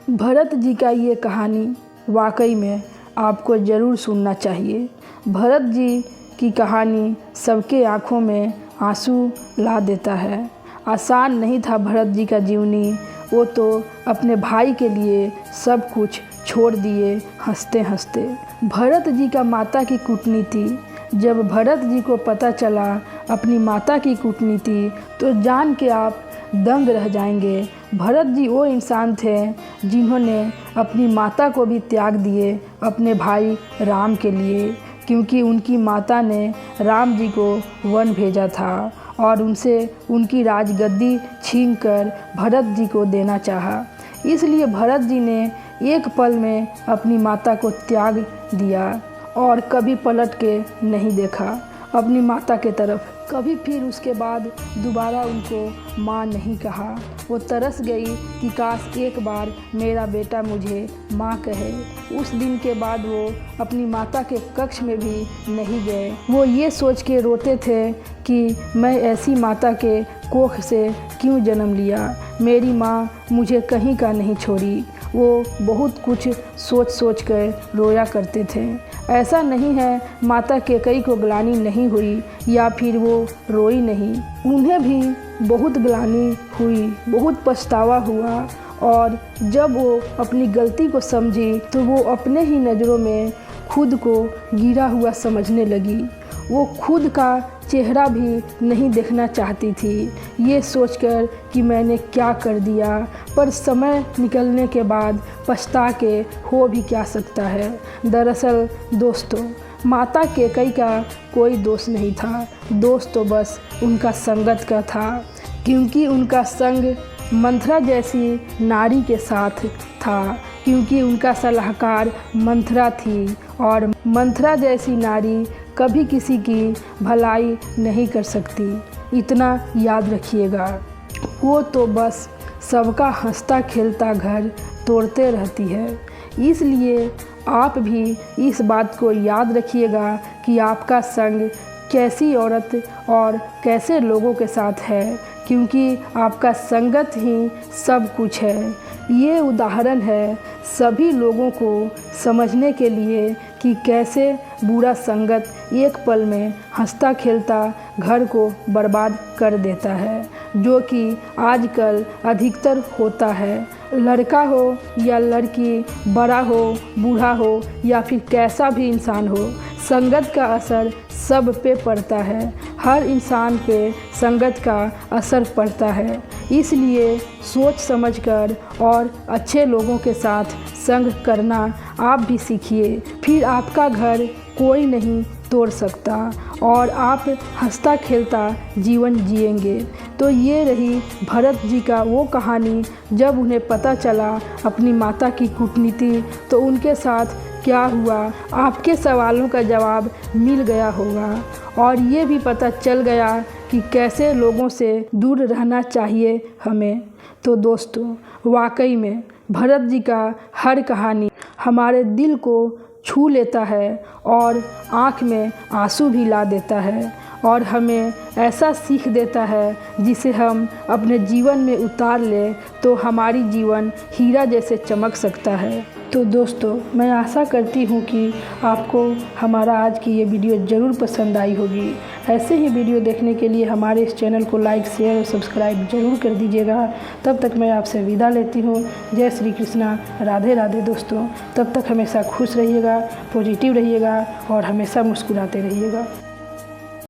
भरत जी का ये कहानी वाकई में आपको ज़रूर सुनना चाहिए। भरत जी की कहानी सबके आँखों में आंसू ला देता है। आसान नहीं था भरत जी का जीवनी, वो तो अपने भाई के लिए सब कुछ छोड़ दिए हंसते हंसते। भरत जी का माता की कूटनीति, जब भरत जी को पता चला अपनी माता की कूटनीति, तो जान के आप दंग रह जाएंगे। भरत जी वो इंसान थे जिन्होंने अपनी माता को भी त्याग दिए अपने भाई राम के लिए, क्योंकि उनकी माता ने राम जी को वन भेजा था और उनसे उनकी राजगद्दी छीनकर भरत जी को देना चाहा। इसलिए भरत जी ने एक पल में अपनी माता को त्याग दिया और कभी पलट के नहीं देखा अपनी माता के तरफ। कभी फिर उसके बाद दोबारा उनको माँ नहीं कहा। वो तरस गई कि काश एक बार मेरा बेटा मुझे माँ कहे। उस दिन के बाद वो अपनी माता के कक्ष में भी नहीं गए। वो ये सोच के रोते थे कि मैं ऐसी माता के कोख से क्यों जन्म लिया, मेरी माँ मुझे कहीं का नहीं छोड़ी। वो बहुत कुछ सोच सोच कर रोया करते थे। ऐसा नहीं है माता कैकेयी को ग्लानि नहीं हुई या फिर वो रोई नहीं, उन्हें भी बहुत ग्लानि हुई, बहुत पछतावा हुआ। और जब वो अपनी गलती को समझी तो वो अपने ही नज़रों में खुद को गिरा हुआ समझने लगी। वो खुद का चेहरा भी नहीं देखना चाहती थी, ये सोचकर कि मैंने क्या कर दिया। पर समय निकलने के बाद पछता के हो भी क्या सकता है। दरअसल दोस्तों, माता कैकेयी का कोई दोष नहीं था, दोष तो बस उनका संगत का था, क्योंकि उनका संग मंथरा जैसी नारी के साथ था, क्योंकि उनका सलाहकार मंथरा थी और मंथरा जैसी नारी कभी किसी की भलाई नहीं कर सकती। इतना याद रखिएगा। वो तो बस सबका हंसता खेलता घर तोड़ते रहती है। इसलिए आप भी इस बात को याद रखिएगा कि आपका संग कैसी औरत और कैसे लोगों के साथ है, क्योंकि आपका संगत ही सब कुछ है। ये उदाहरण है सभी लोगों को समझने के लिए कि कैसे बुरा संगत एक पल में हंसता खेलता घर को बर्बाद कर देता है, जो कि आजकल अधिकतर होता है। लड़का हो या लड़की, बड़ा हो बूढ़ा हो या फिर कैसा भी इंसान हो, संगत का असर सब पे पड़ता है। हर इंसान पे संगत का असर पड़ता है। इसलिए सोच समझकर और अच्छे लोगों के साथ संग करना आप भी सीखिए, फिर आपका घर कोई नहीं तोड़ सकता और आप हंसता खेलता जीवन जिएंगे। तो ये रही भरत जी का वो कहानी, जब उन्हें पता चला अपनी माता की कूटनीति, तो उनके साथ क्या हुआ। आपके सवालों का जवाब मिल गया होगा और ये भी पता चल गया कि कैसे लोगों से दूर रहना चाहिए हमें। तो दोस्तों, वाकई में भरत जी का हर कहानी हमारे दिल को छू लेता है और आँख में आंसू भी ला देता है और हमें ऐसा सीख देता है जिसे हम अपने जीवन में उतार लें तो हमारी जीवन हीरा जैसे चमक सकता है। तो दोस्तों, मैं आशा करती हूँ कि आपको हमारा आज की ये वीडियो ज़रूर पसंद आई होगी। ऐसे ही वीडियो देखने के लिए हमारे इस चैनल को लाइक, शेयर और सब्सक्राइब ज़रूर कर दीजिएगा। तब तक मैं आपसे विदा लेती हूँ। जय श्री कृष्णा, राधे राधे दोस्तों। तब तक हमेशा खुश रहिएगा, पॉजिटिव रहिएगा और हमेशा मुस्कुराते रहिएगा।